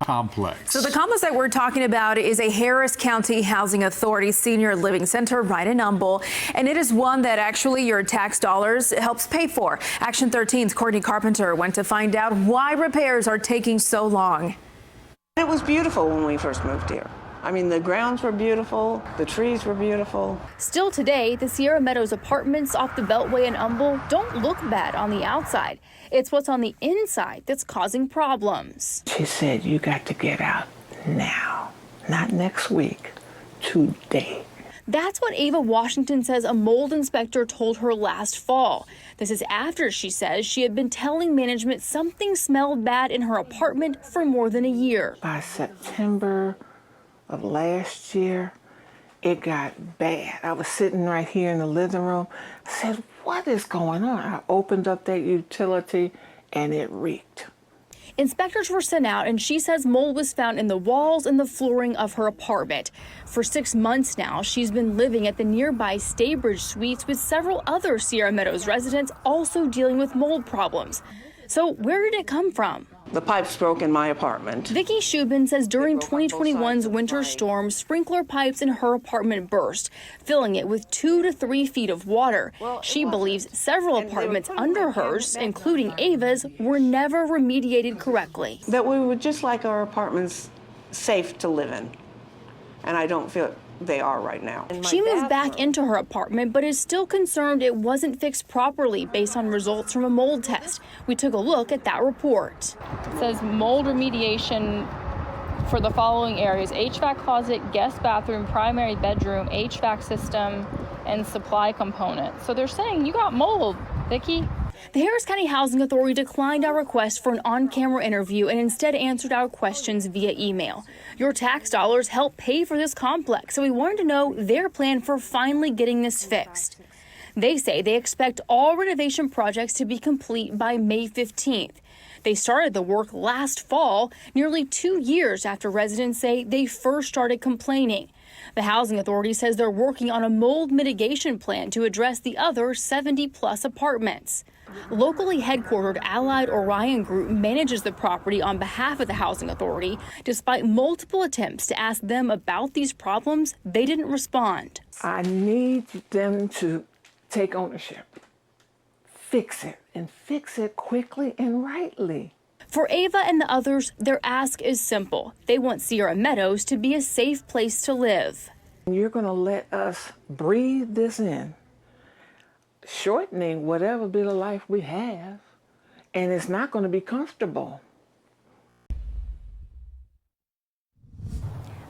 complex. So the complex that we're talking about is a Harris County Housing Authority Senior Living Center right in Humble, and it is one that actually your tax dollars helps pay for. Action 13's Courtney Carpenter went to find out why repairs are taking so long. It was beautiful when we first moved here. I mean, the grounds were beautiful, the trees were beautiful. Still today, the Sierra Meadows Apartments off the Beltway in Humble don't look bad on the outside. It's what's on the inside that's causing problems. She said, you got to get out now, not next week, today. That's what Ava Washington says a mold inspector told her last fall. This is after she says she had been telling management something smelled bad in her apartment for more than a year. By September of last year, it got bad. I was sitting right here in the living room. I said, what is going on? I opened up that utility and it reeked. Inspectors were sent out, and she says mold was found in the walls and the flooring of her apartment. For 6 months now, she's been living at the nearby Staybridge Suites with several other Sierra Meadows residents also dealing with mold problems. So where did it come from? The pipes broke in my apartment. Vicki Shubin says during 2021's winter storm, sprinkler pipes in her apartment burst, filling it with 2 to 3 feet of water. She believes several apartments under hers, including Ava's, were never remediated correctly. That we would just like our apartments safe to live in. And I don't feel they are right now. She moved back into her apartment, but is still concerned it wasn't fixed properly based on results from a mold test. We took a look at that report. It says mold remediation for the following areas: HVAC closet, guest bathroom, primary bedroom, HVAC system, and supply components. So they're saying you got mold, Vicki. The Harris County Housing Authority declined our request for an on-camera interview and instead answered our questions via email. Your tax dollars help pay for this complex, so we wanted to know their plan for finally getting this fixed. They say they expect all renovation projects to be complete by May 15th. They started the work last fall, nearly 2 years after residents say they first started complaining. The Housing Authority says they're working on a mold mitigation plan to address the other 70-plus apartments. Locally headquartered Allied Orion Group manages the property on behalf of the Housing Authority. Despite multiple attempts to ask them about these problems, they didn't respond. I need them to take ownership, fix it, and fix it quickly and rightly. For Ava and the others, their ask is simple. They want Sierra Meadows to be a safe place to live. You're going to let us breathe this in, shortening whatever bit of life we have, and it's not going to be comfortable.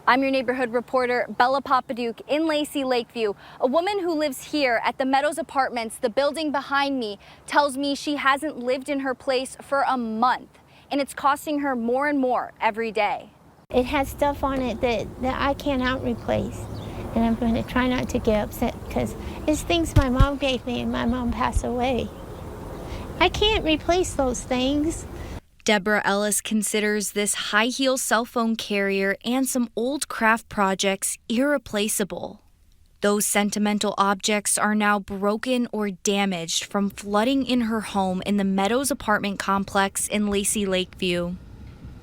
I'm your neighborhood reporter, Bella Papaduke, in Lacey Lakeview. A woman who lives here at the Meadows Apartments, the building behind me, tells me she hasn't lived in her place for a month, and it's costing her more and more every day. It has stuff on it that I cannot replace, and I'm going to try not to get upset because it's things my mom gave me and my mom passed away. I can't replace those things. Deborah Ellis considers this high-heel cell phone carrier and some old craft projects irreplaceable. Those sentimental objects are now broken or damaged from flooding in her home in the Meadows apartment complex in Lacey Lakeview.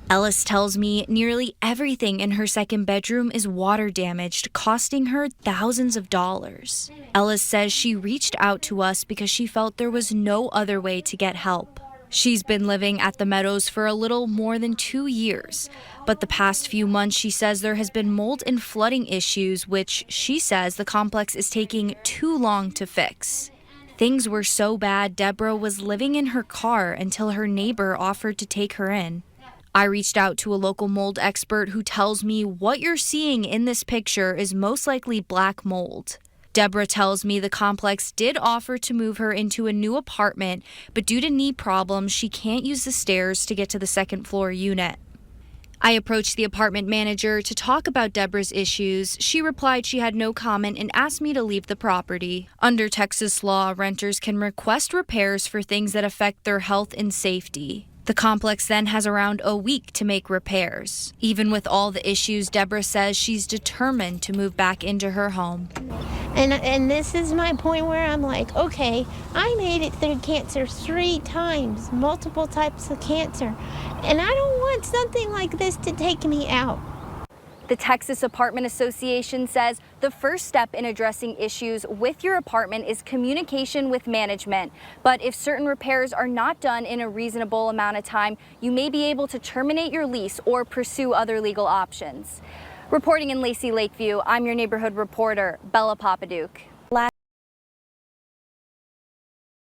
Ellis tells me nearly everything in her second bedroom is water damaged, costing her thousands of dollars. Ellis says she reached out to us because she felt there was no other way to get help. She's been living at the Meadows for a little more than 2 years, but the past few months she says there has been mold and flooding issues, which she says the complex is taking too long to fix. Things were so bad, Deborah was living in her car until her neighbor offered to take her in. I reached out to a local mold expert who tells me what you're seeing in this picture is most likely black mold. Deborah tells me the complex did offer to move her into a new apartment, but due to knee problems, she can't use the stairs to get to the second floor unit. I approached the apartment manager to talk about Deborah's issues. She replied she had no comment and asked me to leave the property. Under Texas law, renters can request repairs for things that affect their health and safety. The complex then has around a week to make repairs. Even with all the issues, Deborah says she's determined to move back into her home. And this is my point where I'm like, okay, I made it through cancer 3 times, multiple types of cancer, and I don't want something like this to take me out. The Texas Apartment Association says the first step in addressing issues with your apartment is communication with management. But if certain repairs are not done in a reasonable amount of time, you may be able to terminate your lease or pursue other legal options. Reporting in Lacey Lakeview, I'm your neighborhood reporter, Bella Papaduke.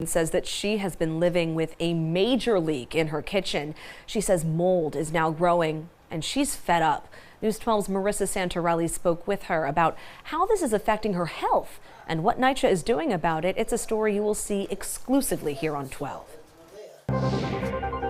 Says that she has been living with a major leak in her kitchen. She says mold is now growing and she's fed up. News 12's Marissa Santorelli spoke with her about how this is affecting her health and what NYCHA is doing about it. It's a story you will see exclusively here on 12.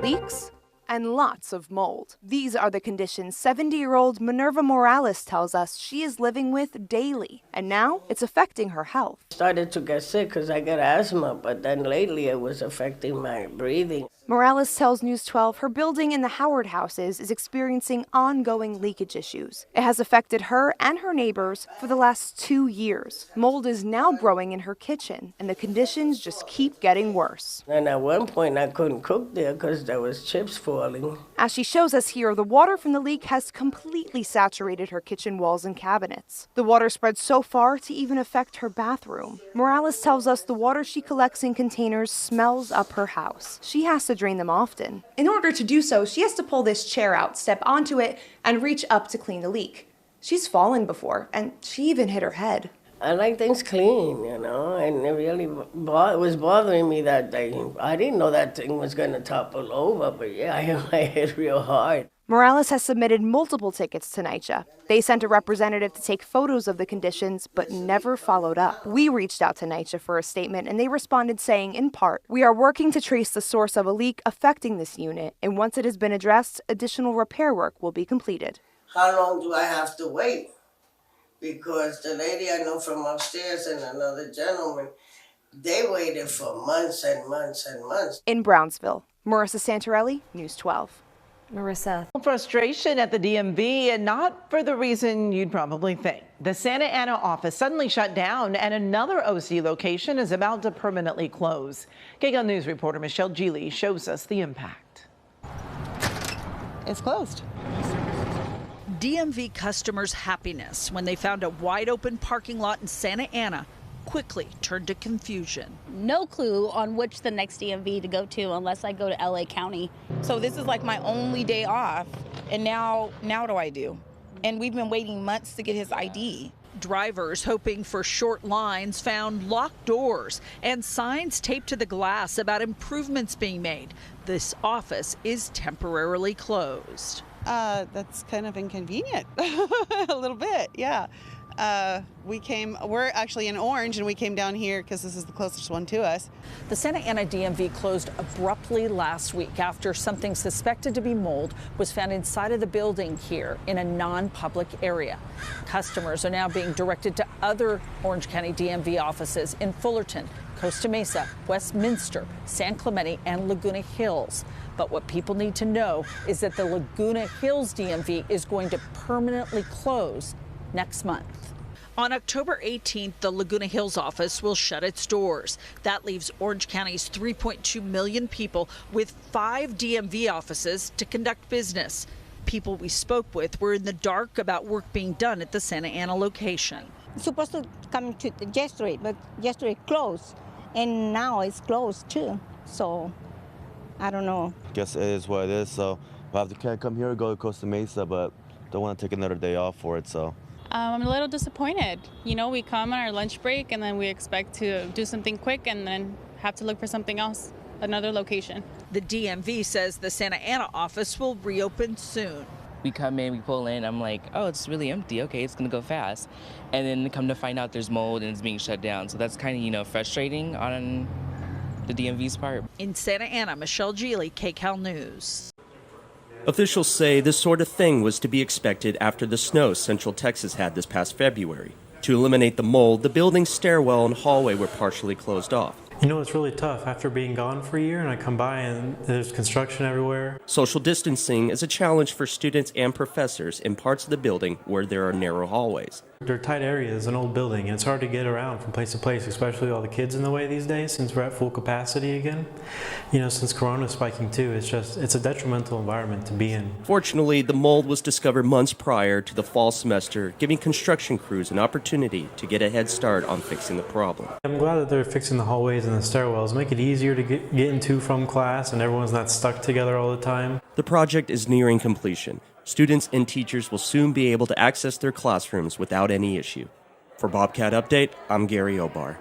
Leaks and lots of mold. These are the conditions 70-year-old Minerva Morales tells us she is living with daily, and now it's affecting her health. Started to get sick because I got asthma, but then lately it was affecting my breathing. Morales tells News 12 her building in the Howard houses is experiencing ongoing leakage issues. It has affected her and her neighbors for the last 2 years. Mold is now growing in her kitchen, and the conditions just keep getting worse. And at one point I couldn't cook there because there was chips falling. As she shows us here, the water from the leak has completely saturated her kitchen walls and cabinets. The water spread so far to even affect her bathroom. Morales tells us the water she collects in containers smells up her house. She has to drain them often. In order to do so, she has to pull this chair out, step onto it, and reach up to clean the leak. She's fallen before, and she even hit her head. I like things clean, you know, and it really was bothering me that day. I didn't know that thing was going to topple over, but yeah, I hit real hard. Morales has submitted multiple tickets to NYCHA. They sent a representative to take photos of the conditions, but never followed up. We reached out to NYCHA for a statement, and they responded saying, in part, we are working to trace the source of a leak affecting this unit, and once it has been addressed, additional repair work will be completed. How long do I have to wait? Because the lady I know from upstairs and another gentleman, they waited for months and months and months. In Brownsville, Marissa Santorelli, News 12. Marissa. Frustration at the DMV, and not for the reason you'd probably think. The Santa Ana office suddenly shut down, and another OC location is about to permanently close. KCAL News reporter Michelle Geely shows us the impact. It's closed. DMV customers' happiness when they found a wide open parking lot in Santa Ana quickly turned to confusion. No clue on which the next DMV to go to unless I go to LA County. So this is like my only day off, and now what do I do? And we've been waiting months to get his ID. Drivers hoping for short lines found locked doors and signs taped to the glass about improvements being made. This office is temporarily closed. That's kind of inconvenient, a little bit, yeah. We're actually in Orange, and we came down here because this is the closest one to us. The Santa Ana DMV closed abruptly last week after something suspected to be mold was found inside of the building here in a non-public area. Customers are now being directed to other Orange County DMV offices in Fullerton, Costa Mesa, Westminster, San Clemente, and Laguna Hills. But what people need to know is that the Laguna Hills DMV is going to permanently close next month. On October 18th, the Laguna Hills office will shut its doors. That leaves Orange County's 3.2 million people with 5 DMV offices to conduct business. People we spoke with were in the dark about work being done at the Santa Ana location. It's supposed to come to yesterday, but yesterday closed, and now it's closed too. So I don't know. Guess it is what it is. So I can't come here or go to Costa Mesa, but don't want to take another day off for it. So. I'm a little disappointed. You know, we come on our lunch break and then we expect to do something quick and then have to look for something else, another location. The DMV says the Santa Ana office will reopen soon. We come in, we pull in, I'm like, oh, it's really empty. Okay, it's gonna go fast. And then come to find out there's mold and it's being shut down. So that's kind of, frustrating on the DMV's part. In Santa Ana, Michelle Geely, KCAL News. Officials say this sort of thing was to be expected after the snow Central Texas had this past February. To eliminate the mold, the building's stairwell and hallway were partially closed off. You know, it's really tough after being gone for a year, and I come by and there's construction everywhere. Social distancing is a challenge for students and professors in parts of the building where there are narrow hallways. They're tight areas, an old building, and it's hard to get around from place to place, especially with all the kids in the way these days since we're at full capacity again. You know, since Corona is spiking too, it's a detrimental environment to be in. Fortunately, the mold was discovered months prior to the fall semester, giving construction crews an opportunity to get a head start on fixing the problem. I'm glad that they're fixing the hallways and the stairwells, make it easier to get into from class and everyone's not stuck together all the time. The project is nearing completion. Students and teachers will soon be able to access their classrooms without any issue. For Bobcat Update, I'm Gary Obar.